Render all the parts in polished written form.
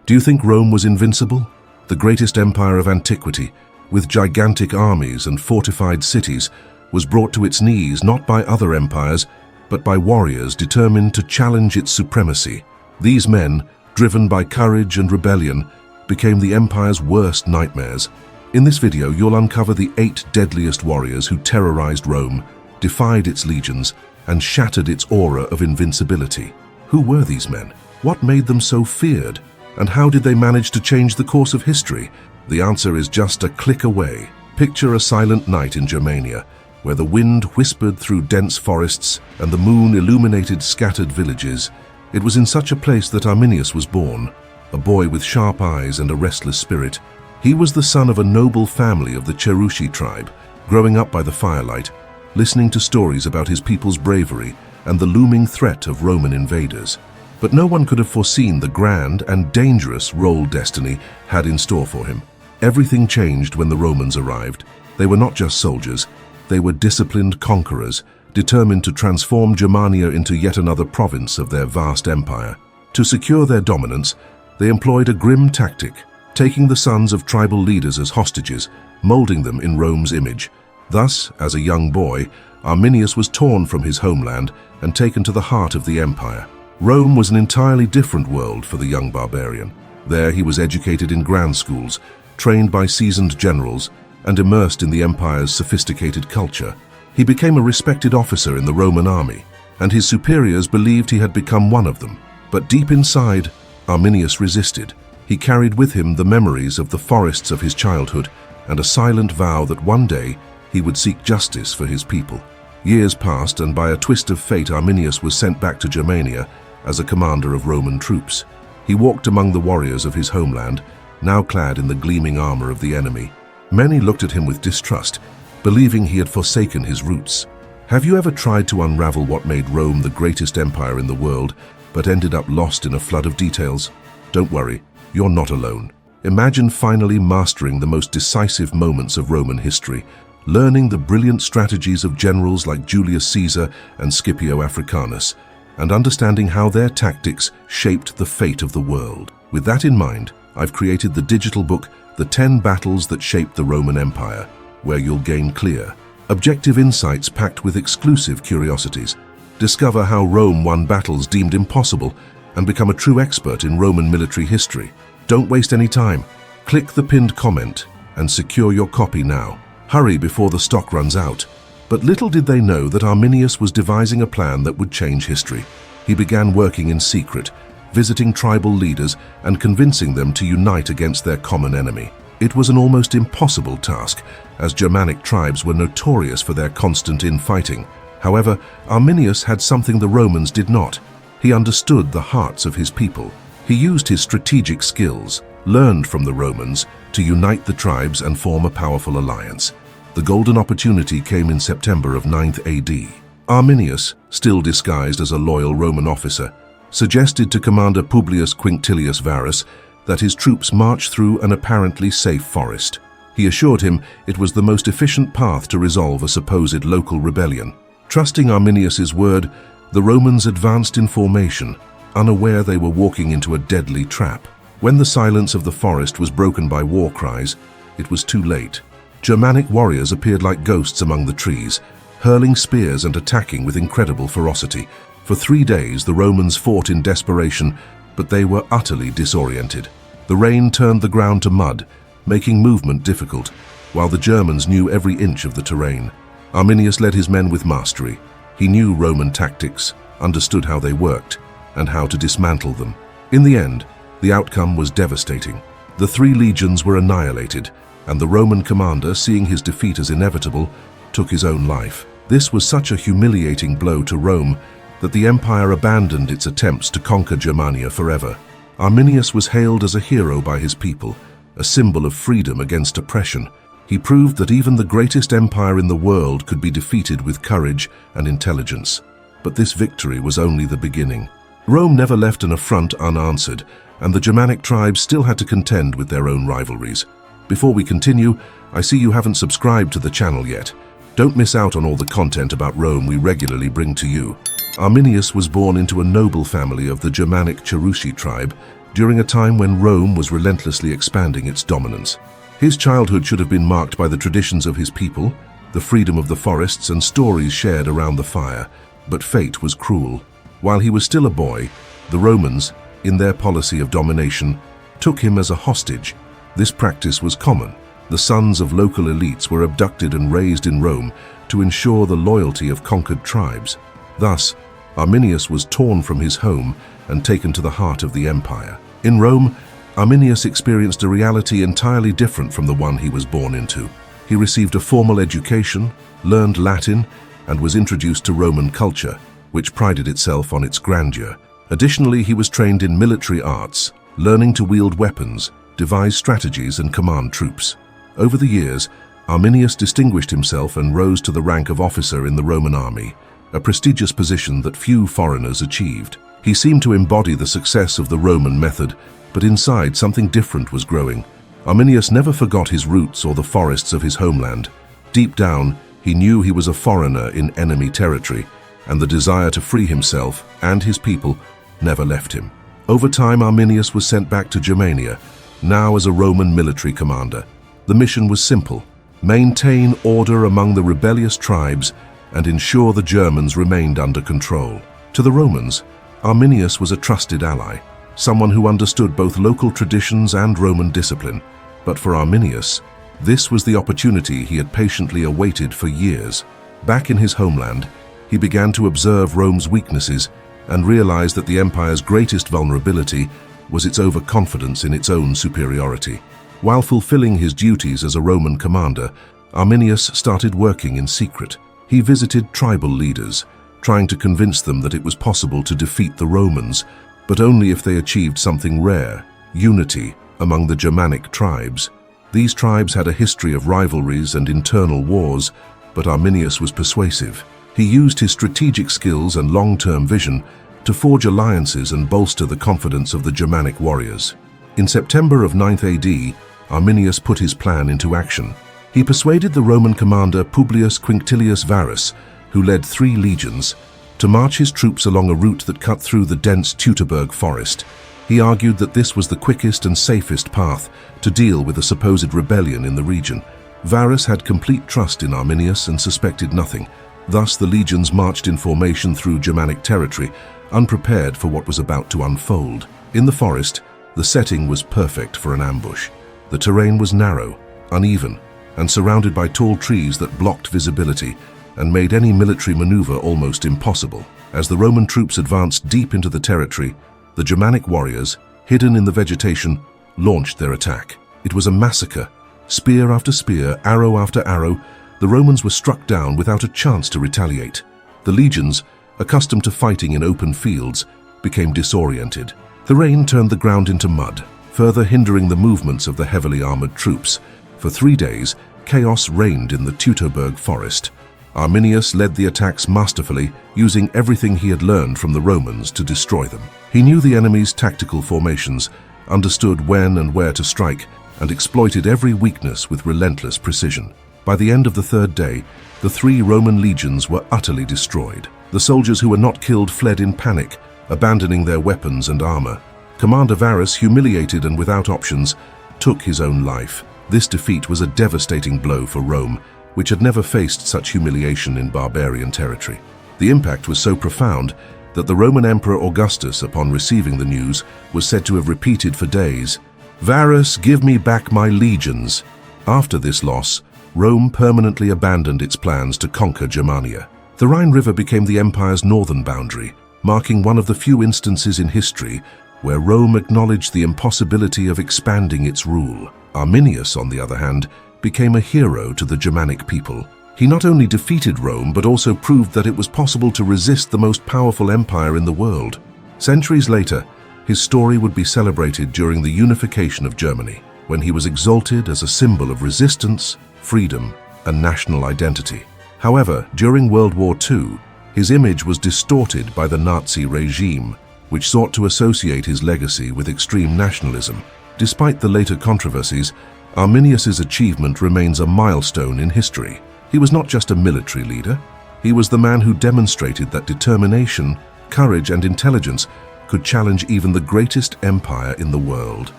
Do you think Rome was invincible? The greatest empire of antiquity, with gigantic armies and fortified cities, was brought to its knees not by other empires, but by warriors determined to challenge its supremacy. These men, driven by courage and rebellion, became the empire's worst nightmares. In this video, you'll uncover the 8 deadliest warriors who terrorized Rome, defied its legions, and shattered its aura of invincibility. Who were these men? What made them so feared? And how did they manage to change the course of history? The answer is just a click away. Picture a silent night in Germania, where the wind whispered through dense forests and the moon illuminated scattered villages. It was in such a place that Arminius was born, a boy with sharp eyes and a restless spirit. He was the son of a noble family of the Cherusci tribe, growing up by the firelight, listening to stories about his people's bravery and the looming threat of Roman invaders. But no one could have foreseen the grand and dangerous role destiny had in store for him. Everything changed when the Romans arrived. They were not just soldiers, they were disciplined conquerors, determined to transform Germania into yet another province of their vast empire. To secure their dominance, they employed a grim tactic, taking the sons of tribal leaders as hostages, molding them in Rome's image. Thus, as a young boy, Arminius was torn from his homeland and taken to the heart of the empire. Rome was an entirely different world for the young barbarian. There he was educated in grand schools, trained by seasoned generals, and immersed in the empire's sophisticated culture. He became a respected officer in the Roman army, and his superiors believed he had become one of them. But deep inside, Arminius resisted. He carried with him the memories of the forests of his childhood and a silent vow that one day he would seek justice for his people. Years passed, and by a twist of fate, Arminius was sent back to Germania as a commander of Roman troops. He walked among the warriors of his homeland, now clad in the gleaming armor of the enemy. Many looked at him with distrust, believing he had forsaken his roots. Have you ever tried to unravel what made Rome the greatest empire in the world, but ended up lost in a flood of details? Don't worry, you're not alone. Imagine finally mastering the most decisive moments of Roman history, learning the brilliant strategies of generals like Julius Caesar and Scipio Africanus, and understanding how their tactics shaped the fate of the world. With that in mind, I've created the digital book, The 10 Battles That Shaped the Roman Empire, where you'll gain clear, objective insights packed with exclusive curiosities. Discover how Rome won battles deemed impossible and become a true expert in Roman military history. Don't waste any time. Click the pinned comment and secure your copy now. Hurry before the stock runs out. But little did they know that Arminius was devising a plan that would change history. He began working in secret, visiting tribal leaders and convincing them to unite against their common enemy. It was an almost impossible task, as Germanic tribes were notorious for their constant infighting. However, Arminius had something the Romans did not. He understood the hearts of his people. He used his strategic skills, learned from the Romans, to unite the tribes and form a powerful alliance. The golden opportunity came in September of 9th AD. Arminius, still disguised as a loyal Roman officer, suggested to Commander Publius Quinctilius Varus that his troops march through an apparently safe forest. He assured him it was the most efficient path to resolve a supposed local rebellion. Trusting Arminius's word, the Romans advanced in formation, unaware they were walking into a deadly trap. When the silence of the forest was broken by war cries, it was too late. Germanic warriors appeared like ghosts among the trees, hurling spears and attacking with incredible ferocity. For 3 days, the Romans fought in desperation, but they were utterly disoriented. The rain turned the ground to mud, making movement difficult, while the Germans knew every inch of the terrain. Arminius led his men with mastery. He knew Roman tactics, understood how they worked, and how to dismantle them. In the end, the outcome was devastating. The 3 legions were annihilated, and the Roman commander, seeing his defeat as inevitable, took his own life. This was such a humiliating blow to Rome that the empire abandoned its attempts to conquer Germania forever. Arminius was hailed as a hero by his people, a symbol of freedom against oppression. He proved that even the greatest empire in the world could be defeated with courage and intelligence. But this victory was only the beginning. Rome never left an affront unanswered, and the Germanic tribes still had to contend with their own rivalries. Before we continue, I see you haven't subscribed to the channel yet. Don't miss out on all the content about Rome we regularly bring to you. Arminius was born into a noble family of the Germanic Cherusci tribe, during a time when Rome was relentlessly expanding its dominance. His childhood should have been marked by the traditions of his people, the freedom of the forests and stories shared around the fire, but fate was cruel. While he was still a boy, the Romans, in their policy of domination, took him as a hostage. This practice was common. The sons of local elites were abducted and raised in Rome to ensure the loyalty of conquered tribes. Thus, Arminius was torn from his home and taken to the heart of the empire. In Rome, Arminius experienced a reality entirely different from the one he was born into. He received a formal education, learned Latin, and was introduced to Roman culture, which prided itself on its grandeur. Additionally, he was trained in military arts, learning to wield weapons, devise strategies, and command troops. Over the years, Arminius distinguished himself and rose to the rank of officer in the Roman army, a prestigious position that few foreigners achieved. He seemed to embody the success of the Roman method, but inside something different was growing. Arminius never forgot his roots or the forests of his homeland. Deep down, he knew he was a foreigner in enemy territory, and the desire to free himself and his people never left him. Over time, Arminius was sent back to Germania, now as a Roman military commander. The mission was simple: maintain order among the rebellious tribes and ensure the Germans remained under control. To the Romans, Arminius was a trusted ally, someone who understood both local traditions and Roman discipline. But for Arminius, this was the opportunity he had patiently awaited for years. Back in his homeland, he began to observe Rome's weaknesses and realized that the empire's greatest vulnerability was its overconfidence in its own superiority. While fulfilling his duties as a Roman commander, Arminius started working in secret. He visited tribal leaders, trying to convince them that it was possible to defeat the Romans, but only if they achieved something rare: unity among the Germanic tribes. These tribes had a history of rivalries and internal wars, but Arminius was persuasive. He used his strategic skills and long-term vision to forge alliances and bolster the confidence of the Germanic warriors. In September of 9th AD, Arminius put his plan into action. He persuaded the Roman commander Publius Quinctilius Varus, who led 3 legions, to march his troops along a route that cut through the dense Teutoburg forest. He argued that this was the quickest and safest path to deal with a supposed rebellion in the region. Varus had complete trust in Arminius and suspected nothing. Thus, the legions marched in formation through Germanic territory, unprepared for what was about to unfold. In the forest, the setting was perfect for an ambush. The terrain was narrow, uneven, and surrounded by tall trees that blocked visibility and made any military maneuver almost impossible. As the Roman troops advanced deep into the territory, the Germanic warriors, hidden in the vegetation, launched their attack. It was a massacre. Spear after spear, arrow after arrow, the Romans were struck down without a chance to retaliate. The legions, accustomed to fighting in open fields, became disoriented. The rain turned the ground into mud, further hindering the movements of the heavily armored troops. For 3 days, chaos reigned in the Teutoburg forest. Arminius led the attacks masterfully, using everything he had learned from the Romans to destroy them. He knew the enemy's tactical formations, understood when and where to strike, and exploited every weakness with relentless precision. By the end of the 3rd day, the 3 Roman legions were utterly destroyed. The soldiers who were not killed fled in panic, abandoning their weapons and armor. Commander Varus, humiliated and without options, took his own life. This defeat was a devastating blow for Rome, which had never faced such humiliation in barbarian territory. The impact was so profound that the Roman Emperor Augustus, upon receiving the news, was said to have repeated for days, "Varus, give me back my legions." After this loss, Rome permanently abandoned its plans to conquer Germania. The Rhine River became the empire's northern boundary, marking one of the few instances in history where Rome acknowledged the impossibility of expanding its rule. Arminius, on the other hand, became a hero to the Germanic people. He not only defeated Rome, but also proved that it was possible to resist the most powerful empire in the world. Centuries later, his story would be celebrated during the unification of Germany, when he was exalted as a symbol of resistance, freedom, and national identity. However, during World War II, his image was distorted by the Nazi regime, which sought to associate his legacy with extreme nationalism. Despite the later controversies, Arminius's achievement remains a milestone in history. He was not just a military leader. He was the man who demonstrated that determination, courage, and intelligence could challenge even the greatest empire in the world.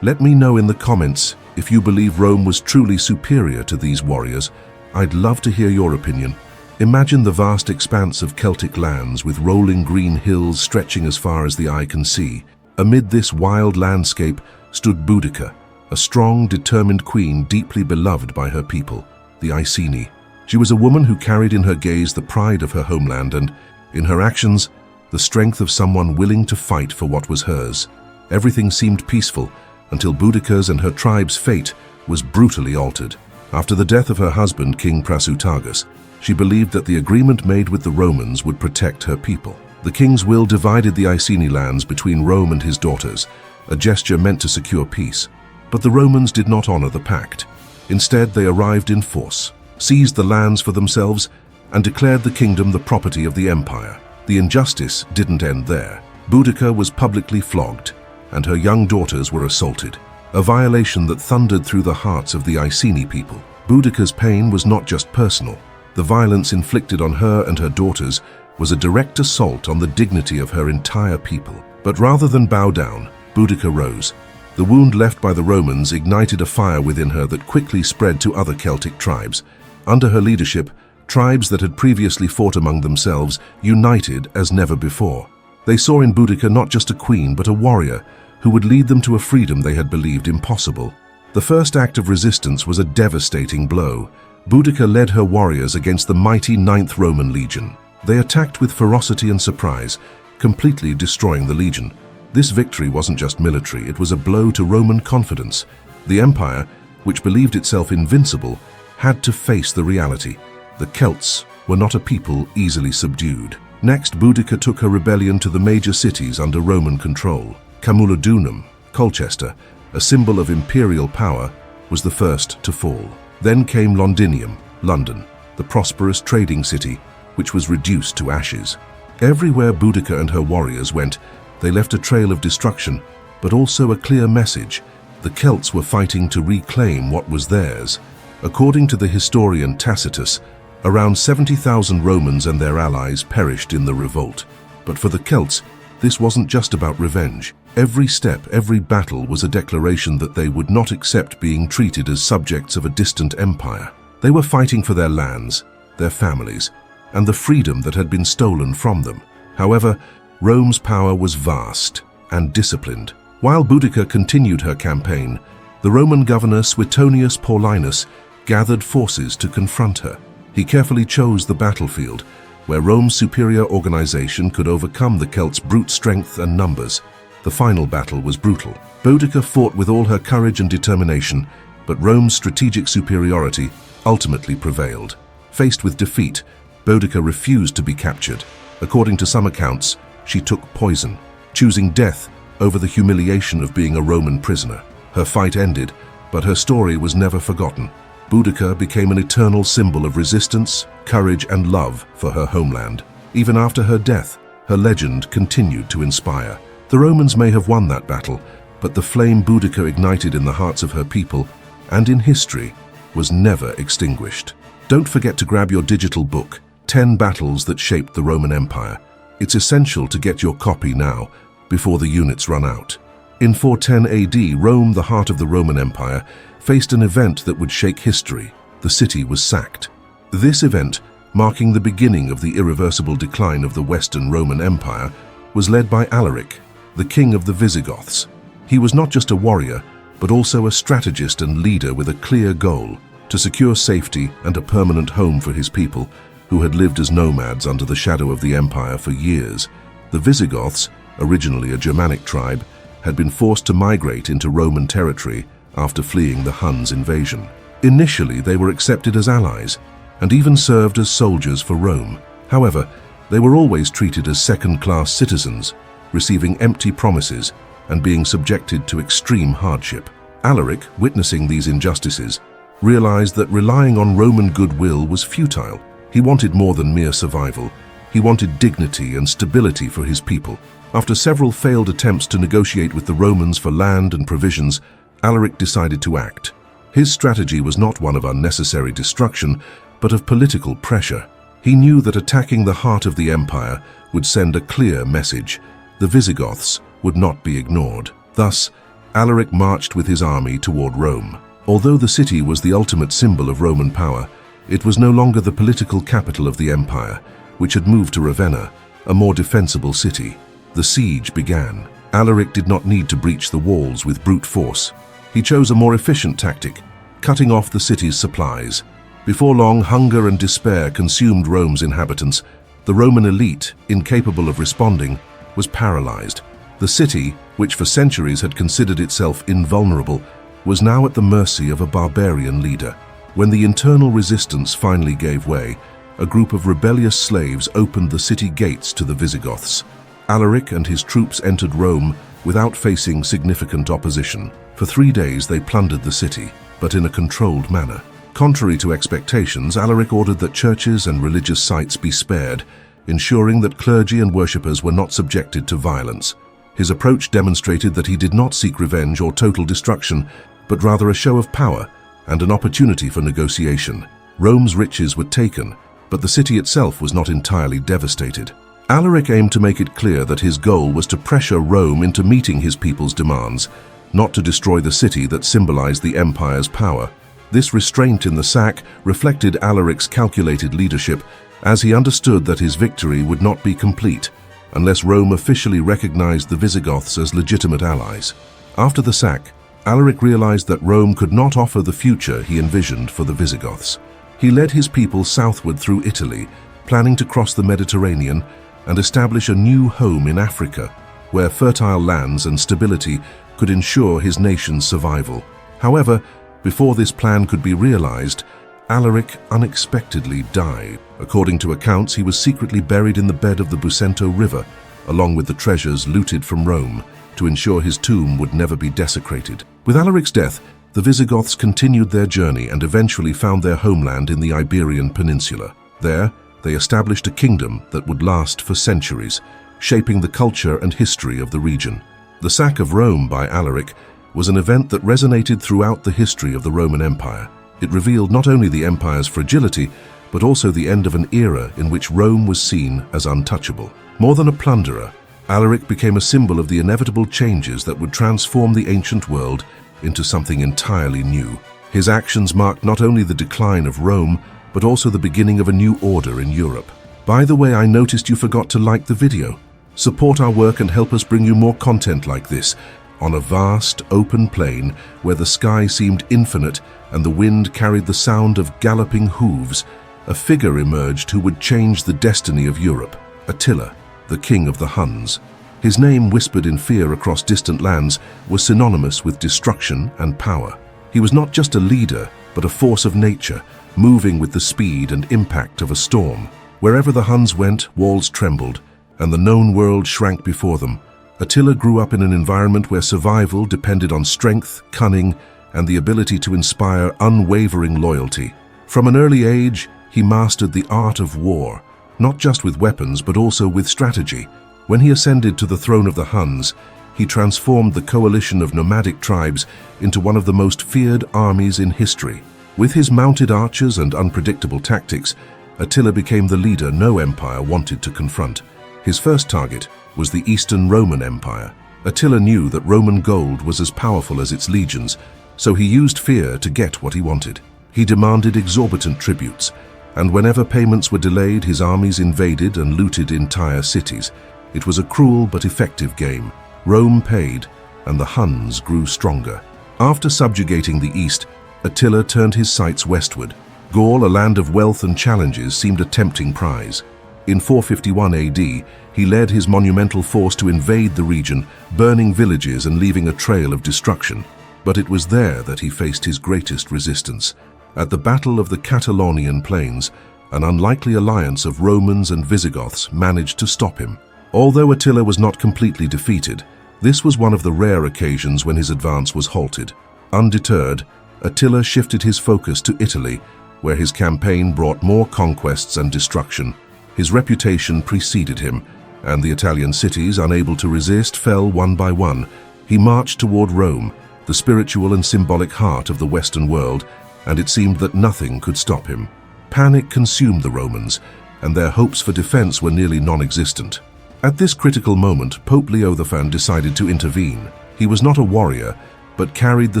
Let me know in the comments if you believe Rome was truly superior to these warriors. I'd love to hear your opinion. Imagine the vast expanse of Celtic lands with rolling green hills stretching as far as the eye can see. Amid this wild landscape stood Boudica, a strong, determined queen deeply beloved by her people, the Iceni. She was a woman who carried in her gaze the pride of her homeland and, in her actions, the strength of someone willing to fight for what was hers. Everything seemed peaceful until Boudica's and her tribe's fate was brutally altered. After the death of her husband, King Prasutagus, she believed that the agreement made with the Romans would protect her people. The king's will divided the Iceni lands between Rome and his daughters, a gesture meant to secure peace. But the Romans did not honor the pact. Instead, they arrived in force, seized the lands for themselves, and declared the kingdom the property of the empire. The injustice didn't end there. Boudica was publicly flogged, and her young daughters were assaulted, a violation that thundered through the hearts of the Iceni people. Boudica's pain was not just personal. The violence inflicted on her and her daughters was a direct assault on the dignity of her entire people. But rather than bow down, Boudica rose. The wound left by the Romans ignited a fire within her that quickly spread to other Celtic tribes. Under her leadership, tribes that had previously fought among themselves united as never before. They saw in Boudica not just a queen but a warrior who would lead them to a freedom they had believed impossible. The first act of resistance was a devastating blow. Boudica led her warriors against the mighty 9th Roman Legion. They attacked with ferocity and surprise, completely destroying the legion. This victory wasn't just military, it was a blow to Roman confidence. The empire, which believed itself invincible, had to face the reality. The Celts were not a people easily subdued. Next, Boudica took her rebellion to the major cities under Roman control. Camulodunum, Colchester, a symbol of imperial power, was the first to fall. Then came Londinium, London, the prosperous trading city, which was reduced to ashes. Everywhere Boudica and her warriors went, they left a trail of destruction, but also a clear message. The Celts were fighting to reclaim what was theirs. According to the historian Tacitus, around 70,000 Romans and their allies perished in the revolt. But for the Celts, this wasn't just about revenge. Every step, every battle was a declaration that they would not accept being treated as subjects of a distant empire. They were fighting for their lands, their families, and the freedom that had been stolen from them. However, Rome's power was vast and disciplined. While Boudica continued her campaign, the Roman governor Suetonius Paulinus gathered forces to confront her. He carefully chose the battlefield, where Rome's superior organization could overcome the Celts' brute strength and numbers. The final battle was brutal. Boudica fought with all her courage and determination, but Rome's strategic superiority ultimately prevailed. Faced with defeat, Boudica refused to be captured. According to some accounts, she took poison, choosing death over the humiliation of being a Roman prisoner. Her fight ended, but her story was never forgotten. Boudica became an eternal symbol of resistance, courage, and love for her homeland. Even after her death, her legend continued to inspire. The Romans may have won that battle, but the flame Boudica ignited in the hearts of her people and in history was never extinguished. Don't forget to grab your digital book, 10 Battles That Shaped the Roman Empire. It's essential to get your copy now, before the units run out. In 410 AD, Rome, the heart of the Roman Empire, faced an event that would shake history. The city was sacked. This event, marking the beginning of the irreversible decline of the Western Roman Empire, was led by Alaric, the king of the Visigoths. He was not just a warrior, but also a strategist and leader with a clear goal: to secure safety and a permanent home for his people, who had lived as nomads under the shadow of the empire for years. The Visigoths, originally a Germanic tribe, had been forced to migrate into Roman territory after fleeing the Huns' invasion. Initially, they were accepted as allies and even served as soldiers for Rome. However, they were always treated as second-class citizens, receiving empty promises and being subjected to extreme hardship. Alaric, witnessing these injustices, realized that relying on Roman goodwill was futile. He wanted more than mere survival. He wanted dignity and stability for his people. After several failed attempts to negotiate with the Romans for land and provisions, Alaric decided to act. His strategy was not one of unnecessary destruction, but of political pressure. He knew that attacking the heart of the empire would send a clear message: the Visigoths would not be ignored. Thus, Alaric marched with his army toward Rome. Although the city was the ultimate symbol of Roman power, it was no longer the political capital of the empire, which had moved to Ravenna, a more defensible city. The siege began. Alaric did not need to breach the walls with brute force. He chose a more efficient tactic, cutting off the city's supplies. Before long, hunger and despair consumed Rome's inhabitants. The Roman elite, incapable of responding, was paralyzed. The city, which for centuries had considered itself invulnerable, was now at the mercy of a barbarian leader. When the internal resistance finally gave way, a group of rebellious slaves opened the city gates to the Visigoths. Alaric and his troops entered Rome without facing significant opposition. For 3 days they plundered the city, but in a controlled manner. Contrary to expectations, Alaric ordered that churches and religious sites be spared, ensuring that clergy and worshippers were not subjected to violence. His approach demonstrated that he did not seek revenge or total destruction, but rather a show of power and an opportunity for negotiation. Rome's riches were taken, but the city itself was not entirely devastated. Alaric aimed to make it clear that his goal was to pressure Rome into meeting his people's demands, not to destroy the city that symbolized the empire's power. This restraint in the sack reflected Alaric's calculated leadership, as he understood that his victory would not be complete unless Rome officially recognized the Visigoths as legitimate allies. After the sack, Alaric realized that Rome could not offer the future he envisioned for the Visigoths. He led his people southward through Italy, planning to cross the Mediterranean and establish a new home in Africa, where fertile lands and stability could ensure his nation's survival. However, before this plan could be realized, Alaric unexpectedly died. According to accounts, he was secretly buried in the bed of the Busento River, along with the treasures looted from Rome, to ensure his tomb would never be desecrated. With Alaric's death, the Visigoths continued their journey and eventually found their homeland in the Iberian Peninsula. There, they established a kingdom that would last for centuries, shaping the culture and history of the region. The sack of Rome by Alaric was an event that resonated throughout the history of the Roman Empire. It revealed not only the empire's fragility, but also the end of an era in which Rome was seen as untouchable. More than a plunderer, Alaric became a symbol of the inevitable changes that would transform the ancient world into something entirely new. His actions marked not only the decline of Rome, but also the beginning of a new order in Europe. By the way, I noticed you forgot to like the video. Support our work and help us bring you more content like this. On a vast, open plain where the sky seemed infinite and the wind carried the sound of galloping hooves, a figure emerged who would change the destiny of Europe: Attila, the king of the Huns. His name, whispered in fear across distant lands, was synonymous with destruction and power. He was not just a leader, but a force of nature, moving with the speed and impact of a storm. Wherever the Huns went, walls trembled, and the known world shrank before them. Attila grew up in an environment where survival depended on strength, cunning, and the ability to inspire unwavering loyalty. From an early age, he mastered the art of war, not just with weapons but also with strategy. When he ascended to the throne of the Huns, he transformed the coalition of nomadic tribes into one of the most feared armies in history. With his mounted archers and unpredictable tactics, Attila became the leader no empire wanted to confront. His first target was the Eastern Roman Empire. Attila knew that Roman gold was as powerful as its legions, so he used fear to get what he wanted. He demanded exorbitant tributes, and whenever payments were delayed, his armies invaded and looted entire cities. It was a cruel but effective game. Rome paid, and the Huns grew stronger. After subjugating the East, Attila turned his sights westward. Gaul, a land of wealth and challenges, seemed a tempting prize. In 451 AD, he led his monumental force to invade the region, burning villages and leaving a trail of destruction. But it was there that he faced his greatest resistance. At the Battle of the Catalonian Plains, an unlikely alliance of Romans and Visigoths managed to stop him. Although Attila was not completely defeated, this was one of the rare occasions when his advance was halted. Undeterred, Attila shifted his focus to Italy, where his campaign brought more conquests and destruction. His reputation preceded him, and the Italian cities, unable to resist, fell one by one. He marched toward Rome, the spiritual and symbolic heart of the Western world, and it seemed that nothing could stop him. Panic consumed the Romans, and their hopes for defense were nearly non-existent. At this critical moment, Pope Leo XIII decided to intervene. He was not a warrior, but carried the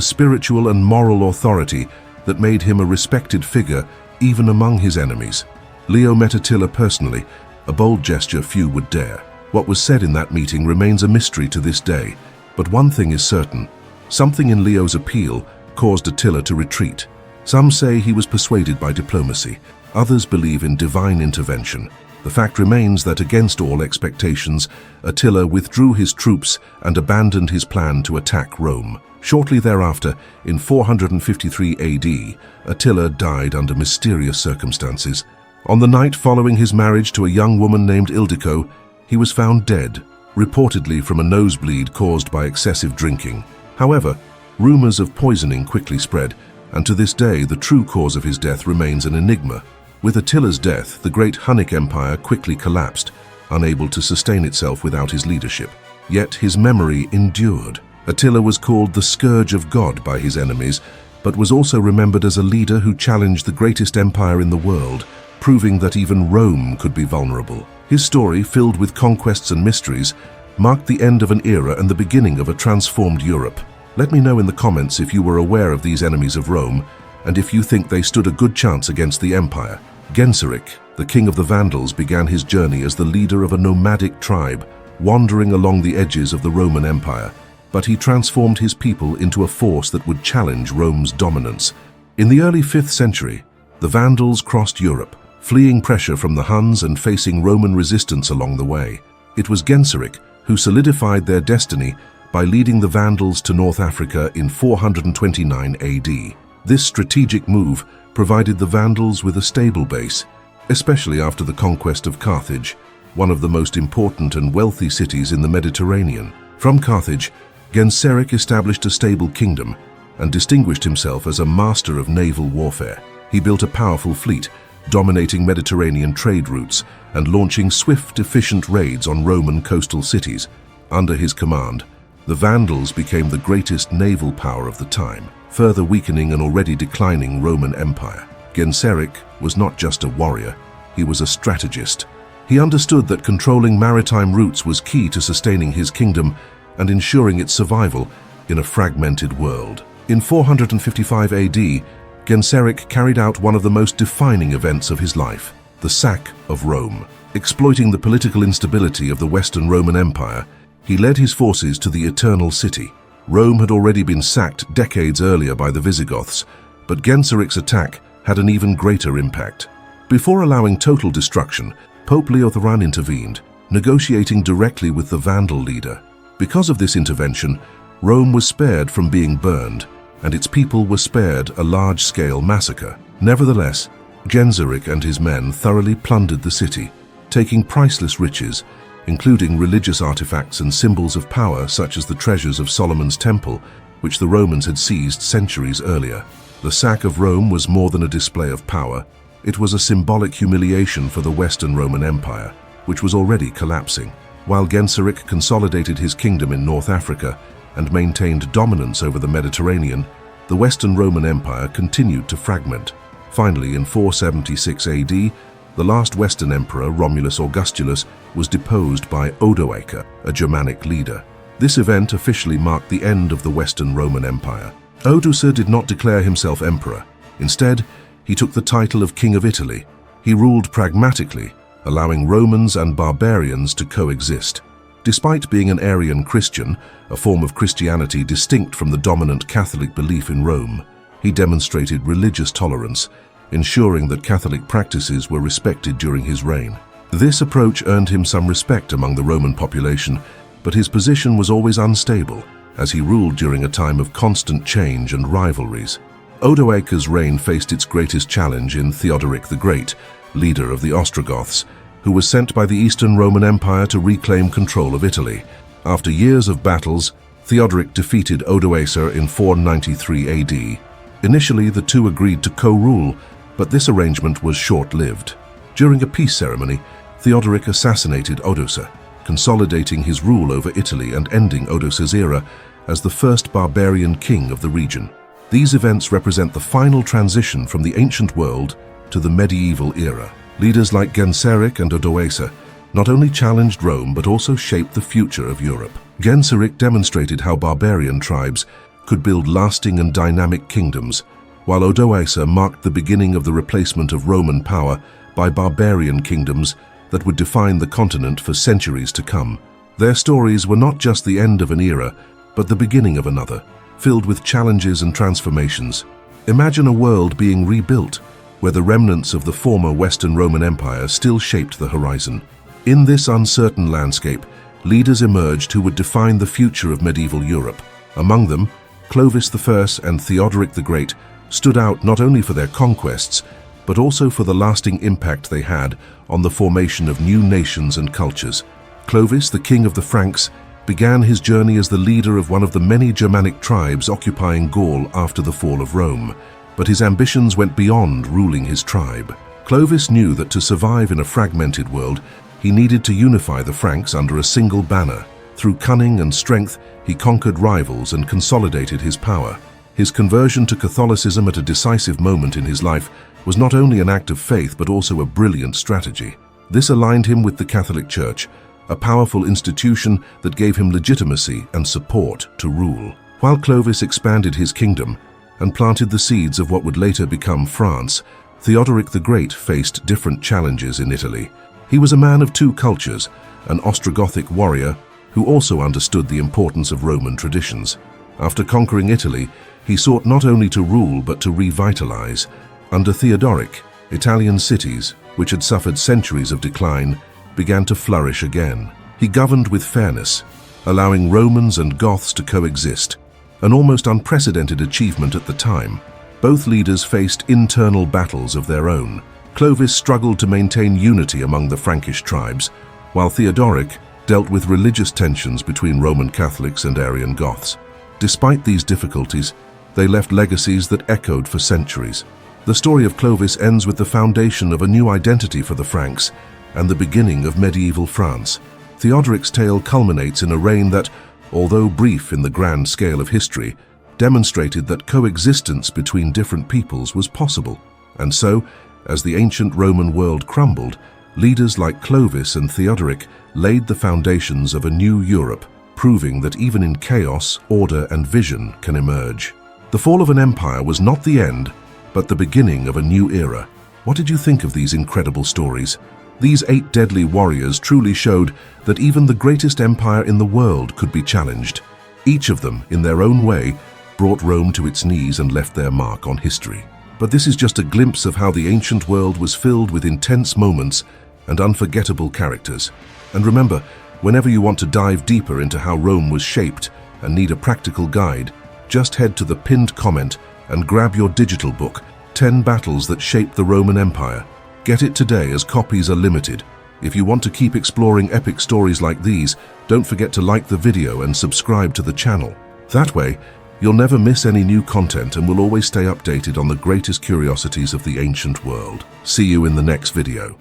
spiritual and moral authority that made him a respected figure even among his enemies. Leo met Attila personally, a bold gesture few would dare. What was said in that meeting remains a mystery to this day, but one thing is certain. Something in Leo's appeal caused Attila to retreat. Some say he was persuaded by diplomacy. Others believe in divine intervention. The fact remains that against all expectations, Attila withdrew his troops and abandoned his plan to attack Rome. Shortly thereafter, in 453 AD, Attila died under mysterious circumstances. On the night following his marriage to a young woman named Ildiko, he was found dead, reportedly from a nosebleed caused by excessive drinking. However, rumors of poisoning quickly spread, and to this day the true cause of his death remains an enigma. With Attila's death, the great Hunnic Empire quickly collapsed, unable to sustain itself without his leadership. Yet his memory endured. Attila was called the Scourge of God by his enemies, but was also remembered as a leader who challenged the greatest empire in the world, proving that even Rome could be vulnerable. His story, filled with conquests and mysteries, marked the end of an era and the beginning of a transformed Europe. Let me know in the comments if you were aware of these enemies of Rome, and if you think they stood a good chance against the empire. Genseric, the king of the Vandals, began his journey as the leader of a nomadic tribe, wandering along the edges of the Roman Empire. But he transformed his people into a force that would challenge Rome's dominance. In the early 5th century, the Vandals crossed Europe, fleeing pressure from the Huns and facing Roman resistance along the way. It was Genseric who solidified their destiny by leading the Vandals to North Africa in 429 AD. This strategic move provided the Vandals with a stable base, especially after the conquest of Carthage, one of the most important and wealthy cities in the Mediterranean. From Carthage, Genseric established a stable kingdom and distinguished himself as a master of naval warfare. He built a powerful fleet, dominating Mediterranean trade routes and launching swift, efficient raids on Roman coastal cities. Under his command, the Vandals became the greatest naval power of the time, further weakening an already declining Roman Empire. Genseric was not just a warrior, he was a strategist. He understood that controlling maritime routes was key to sustaining his kingdom and ensuring its survival in a fragmented world. In 455 AD, Genseric carried out one of the most defining events of his life, the sack of Rome. Exploiting the political instability of the Western Roman Empire, he led his forces to the Eternal City. Rome had already been sacked decades earlier by the Visigoths, but Genseric's attack had an even greater impact. Before allowing total destruction, Pope Leo XIII intervened, negotiating directly with the Vandal leader. Because of this intervention, Rome was spared from being burned, and its people were spared a large-scale massacre. Nevertheless, Genseric and his men thoroughly plundered the city, taking priceless riches, including religious artifacts and symbols of power such as the treasures of Solomon's temple, which the Romans had seized centuries earlier. The sack of Rome was more than a display of power. It was a symbolic humiliation for the Western Roman Empire, which was already collapsing. While Genseric consolidated his kingdom in North Africa and maintained dominance over the Mediterranean, the Western Roman Empire continued to fragment. Finally, in 476 AD, the last Western emperor, Romulus Augustulus, was deposed by Odoacer, a Germanic leader. This event officially marked the end of the Western Roman Empire. Odoacer did not declare himself emperor. Instead, he took the title of King of Italy. He ruled pragmatically, allowing Romans and barbarians to coexist. Despite being an Arian Christian, a form of Christianity distinct from the dominant Catholic belief in Rome, he demonstrated religious tolerance, ensuring that Catholic practices were respected during his reign. This approach earned him some respect among the Roman population, but his position was always unstable, as he ruled during a time of constant change and rivalries. Odoacer's reign faced its greatest challenge in Theodoric the Great, leader of the Ostrogoths, who was sent by the Eastern Roman Empire to reclaim control of Italy. After years of battles, Theodoric defeated Odoacer in 493 AD. Initially, the two agreed to co-rule, but this arrangement was short-lived. During a peace ceremony, Theodoric assassinated Odoacer, consolidating his rule over Italy and ending Odoacer's era as the first barbarian king of the region. These events represent the final transition from the ancient world to the medieval era. Leaders like Genseric and Odoacer not only challenged Rome but also shaped the future of Europe. Genseric demonstrated how barbarian tribes could build lasting and dynamic kingdoms, while Odoacer marked the beginning of the replacement of Roman power by barbarian kingdoms that would define the continent for centuries to come. Their stories were not just the end of an era, but the beginning of another, filled with challenges and transformations. Imagine a world being rebuilt, where the remnants of the former Western Roman Empire still shaped the horizon. In this uncertain landscape, leaders emerged who would define the future of medieval Europe. Among them, Clovis I and Theodoric the Great stood out not only for their conquests, but also for the lasting impact they had on the formation of new nations and cultures. Clovis, the king of the Franks, began his journey as the leader of one of the many Germanic tribes occupying Gaul after the fall of Rome, but his ambitions went beyond ruling his tribe. Clovis knew that to survive in a fragmented world, he needed to unify the Franks under a single banner. Through cunning and strength, he conquered rivals and consolidated his power. His conversion to Catholicism at a decisive moment in his life was not only an act of faith but also a brilliant strategy. This aligned him with the Catholic Church, a powerful institution that gave him legitimacy and support to rule. While Clovis expanded his kingdom and planted the seeds of what would later become France, Theodoric the Great faced different challenges in Italy. He was a man of two cultures, an Ostrogothic warrior who also understood the importance of Roman traditions. After conquering Italy, he sought not only to rule but to revitalize. Under Theodoric, Italian cities, which had suffered centuries of decline, began to flourish again. He governed with fairness, allowing Romans and Goths to coexist, an almost unprecedented achievement at the time. Both leaders faced internal battles of their own. Clovis struggled to maintain unity among the Frankish tribes, while Theodoric dealt with religious tensions between Roman Catholics and Arian Goths. Despite these difficulties, they left legacies that echoed for centuries. The story of Clovis ends with the foundation of a new identity for the Franks and the beginning of medieval France. Theodoric's tale culminates in a reign that, although brief in the grand scale of history, demonstrated that coexistence between different peoples was possible. And so, as the ancient Roman world crumbled, leaders like Clovis and Theodoric laid the foundations of a new Europe, proving that even in chaos, order and vision can emerge. The fall of an empire was not the end, but the beginning of a new era. What did you think of these incredible stories? These 8 deadly warriors truly showed that even the greatest empire in the world could be challenged. Each of them, in their own way, brought Rome to its knees and left their mark on history. But this is just a glimpse of how the ancient world was filled with intense moments and unforgettable characters. And remember, whenever you want to dive deeper into how Rome was shaped and need a practical guide, just head to the pinned comment and grab your digital book, 10 Battles That Shaped the Roman Empire. Get it today as copies are limited. If you want to keep exploring epic stories like these, don't forget to like the video and subscribe to the channel. That way, you'll never miss any new content and will always stay updated on the greatest curiosities of the ancient world. See you in the next video.